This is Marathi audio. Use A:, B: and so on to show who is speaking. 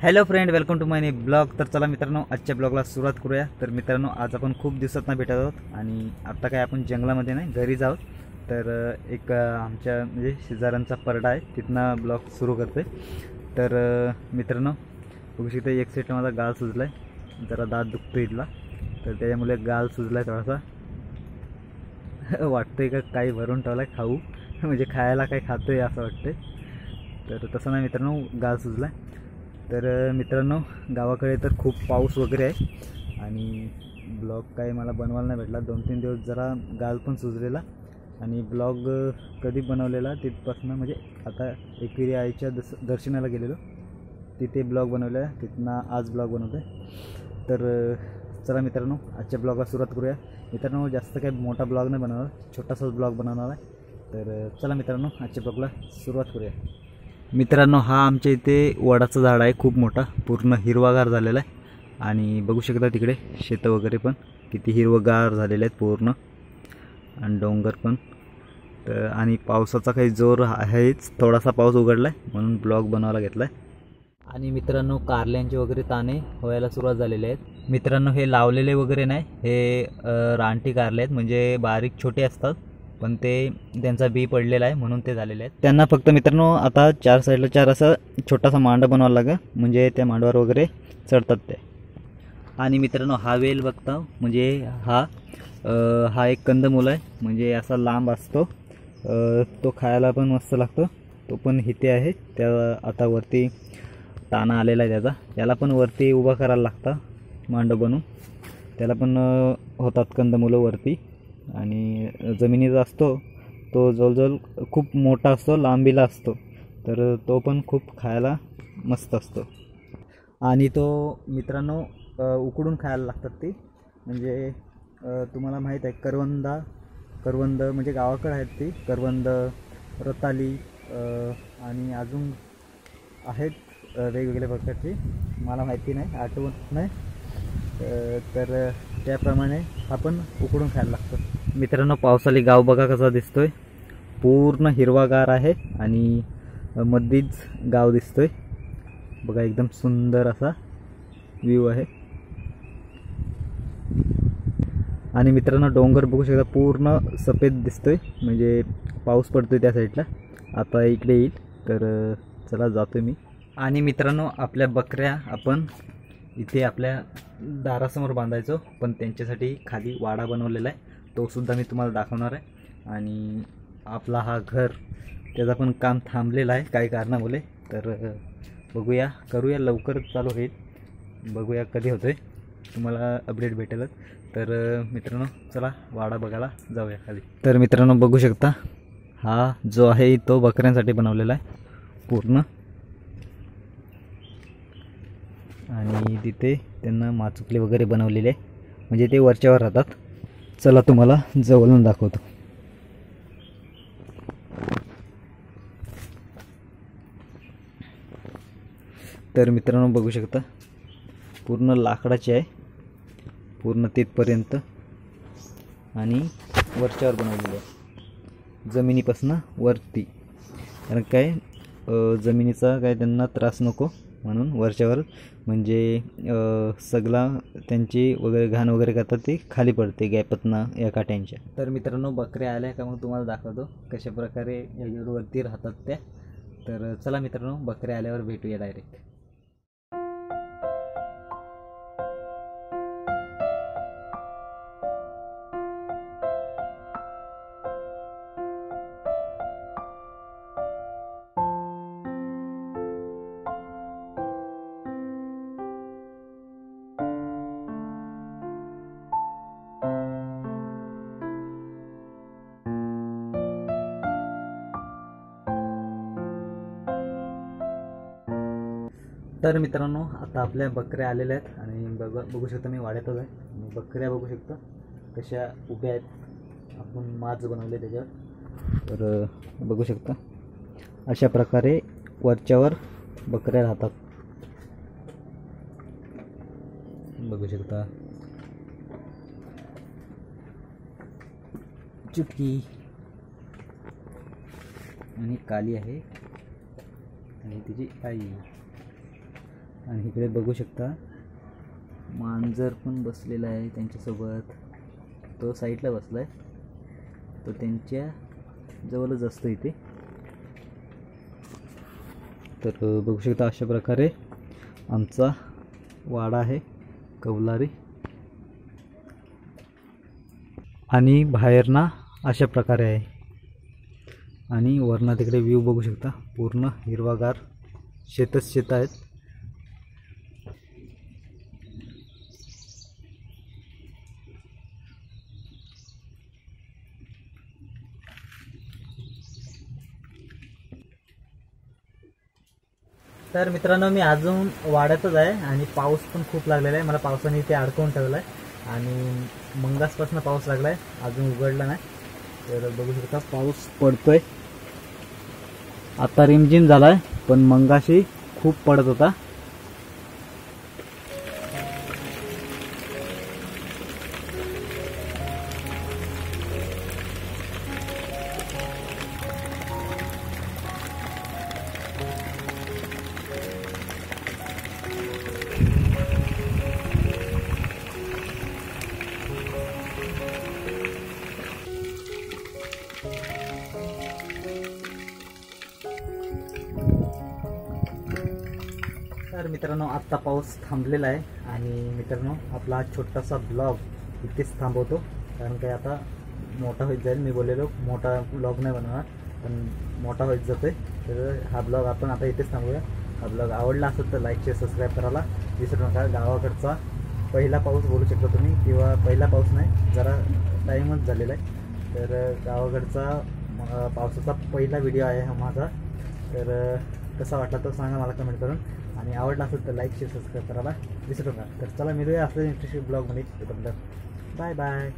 A: Hello friend, welcome to my new blog. तर चला मित्रांनो, आजच्या ब्लॉगला सुरुवात करूया. तर मित्रांनो, आज आपण खूप दिवसात भेटत आहोत आणि आता काय आपण जंगलामध्ये नाही, घरीच आहोत. तर एक आमच्या म्हणजे शेजाऱ्यांचा परडा आहे, तिथनं ब्लॉग सुरू करते. तर मित्रांनो, बघू शकता एक साईडला माझा गाल सुजला आहे, जरा दात दुखतो इथला, तर त्याच्यामुळे गाल सुजला आहे थोडासा. वाटतंय का काही भरून ठेवला आहे खाऊ, म्हणजे खायला काही खातो आहे असं वाटतं. तर तसं नाही मित्रांनो, गाल सुजला आहे. तर मित्रांनो, गावाकडे तर खूप पाऊस वगैरे आहे आणि ब्लॉग काय मला बनवायला नाही भेटला. 2-3 दिवस जरा गाल पण सुजलेला आणि ब्लॉग कधी बनवलेला तिथपासून, म्हणजे आता एकविरी आईच्या दर्शनाला गेलेलो, तिथे ब्लॉग बनवला, तिथनं आज ब्लॉग बनवतो आहे. तर चला मित्रांनो, आजच्या ब्लॉगला सुरुवात करूया. मित्रांनो, जास्त काही मोठा ब्लॉग नाही बनवणार, छोटासाच ब्लॉग बनवणार आहे. तर चला मित्रांनो, आजच्या ब्लॉगला सुरुवात करूया. मित्रांनो, हा आमच्या इथे वडाचं झाड आहे, खूप मोठा, पूर्ण हिरवागार झालेला आहे. आणि बघू शकता तिकडे शेतं वगैरे पण किती हिरवगार झालेले आहेत पूर्ण, आणि डोंगर पण. तर आणि पावसाचा काही जोर आहेच, थोडासा पाऊस उघडला आहे म्हणून ब्लॉग बनवायला घेतला आहे. आणि मित्रांनो, कारल्यांचे वगैरे ताने व्हायला सुरुवात झालेले आहेत. मित्रांनो, हे लावलेले वगैरे नाही, हे रानटी कारले आहेत, म्हणजे बारीक छोटे असतात, पण ते त्यांचा बी पडलेला आहे म्हणून ते झालेले आहेत. त्यांना फक्त मित्रांनो आता 4 साईडला 4 असा छोटासा मांडा बनवावा लागेल, म्हणजे त्या मांडवावर वगैरे चढतात ते. आणि मित्रांनो, हा वेल बघता, म्हणजे हा एक कंदमूल आहे, म्हणजे असा लांब असतो, तो खायला पण मस्त लागतो. तो पण इथे आहे, त्या आता वरती ताना आलेला आहे त्याचा, त्याला पण वरती उभा करायला लागतं मांडव बनवून, त्याला पण होतात कंदमुलं वरती. आणि जमिनीचा असतो तो जवळजवळ खूप मोठा असतो, लांबीला असतो, तर तो पण खूप खायला मस्त असतो. आणि तो मित्रांनो उकडून खायला लागतात ते, म्हणजे तुम्हाला माहीत आहे करवंद म्हणजे गावाकडे आहेत ती करवंद, रताली, आणि अजून आहेत वेगवेगळ्या प्रकारची, मला माहिती नाही, आठवत नाही. तर त्याप्रमाणे आपण उकडून खायला लागतो. मित्रांनो, पावसाळी गाव बघा कसा दिसतोय, पूर्ण हिरवागार आहे आणि मध्येच गाव दिसतोय बघा, एकदम सुंदर असा व्ह्यू आहे. आणि मित्रांनो, डोंगर बघू शकता, पूर्ण सफेद दिसतोय, म्हणजे पाऊस पडतोय त्या साईडला, आता इकडे येईल. तर चला जातोय मी. आणि मित्रांनो, आपल्या बकऱ्या आपण इथे आपल्या दारासमोर बांधायचो, पण त्यांच्यासाठी खाली वाडा बनवलेला आहे, तो सुद्धा मी तुम्हाला दाखवणार आहे. आणि आपला हा घर, त्याचा पण काम थांबलेलं आहे काही कारणामुळे, तर बघूया, करूया, लवकर चालू होईल, बघूया कधी होतोय, तुम्हाला अपडेट भेटेलच. तर मित्रांनो, चला वाडा बघायला जाऊया खाली. तर मित्रांनो, बघू शकता, हा जो आहे तो बकऱ्यांसाठी बनवलेला आहे पूर्ण, आणि तिथे त्यांना माचुकले वगैरे बनवलेले आहे, म्हणजे ते वरच्यावर राहतात. चला तुम्हाला जवळून दाखवतो. तर मित्रांनो, बघू शकता, पूर्ण लाकडाचे आहे, पूर्ण तिथपर्यंत, आणि वरच्यावर बनवलेलं आहे, जमिनीपासून वरती, कारण काय जमिनीचा काय त्यांना त्रास नको म्हणून वरच्यावर, म्हणजे सगळा त्यांची वगैरे घाण वगैरे करतात ती खाली पडते गॅपतनं या काट्यांच्या. तर मित्रांनो, बकऱ्या आल्या का मग तुम्हाला दाखवतो कशा प्रकारे वरती राहतात त्या. तर चला मित्रांनो, बकऱ्या आल्यावर भेटूया डायरेक्ट. तर मित्रांनो, आता आपल्या बकऱ्या आलेल्या आहेत, आणि बघू शकता मी वाड्यातच आहे, आणि बकऱ्या बघू शकता कशा उभ्या आहेत, आपण माज बनवले त्याच्यावर. तर बघू शकता अशा प्रकारे वरच्यावर बकऱ्या राहतात, बघू शकता. चुटकी आणि काली आहे, आणि तिची आई. आणि इकडे बघू शकता मांजर पण बसलेला आहे त्यांच्यासोबत. तो साईडला बसला आहे, तो त्यांच्या जवळच असतो इथे. तर बघू शकता अशा प्रकारे आमचा वाडा आहे कौलारी. आणि बाहेर ना अशा प्रकारे आहे. आणि वरना तिकडे व्ह्यू बघू शकता, पूर्ण हिरवागार शेतच शेत आहेत. तर मित्रांनो मी अजून वाड्यातच आहे आणि पाऊस पण खूप लागलेला आहे. मला पावसाने इथे अडकवून ठेवलं आहे आणि मंगासपासून पाऊस लागला आहे, अजून उघडला नाही. तर बघू शकता पाऊस पडतोय. आता रिमझिम झाला आहे, पण मंगाशी खूप पडत होता. तर मित्रांनो आत्ता पाऊस थांबलेला आहे आणि मित्रांनो आपला छोटासा ब्लॉग इथेच थांबवतो, कारण काही आता मोठा होत जाईल. मी बोललेलो मोठा ब्लॉग नाही बनवणार, पण मोठा होत जातोय. तर हा ब्लॉग आपण आता इथेच थांबूया. हा ब्लॉग आवडला असेल तर लाईक शेअर सबस्क्राईब करायला विसरू नका. गावाकडचा पहिला पाऊस बोलू शकता तुम्ही, किंवा पहिला पाऊस नाही, जरा टाईमच झालेला आहे. तर गावाकडचा पावसाचा पहिला व्हिडिओ आहे हा माझा. तर कसा वाटला तो सांगा मला कमेंट करून. आणि आवडला असेल तर लाईक शेअर सबस्क्राईब करायला विसरू नका. तर चला मिळूया असल्या इंटरेस्टिंग ब्लॉगमध्ये. Bye bye.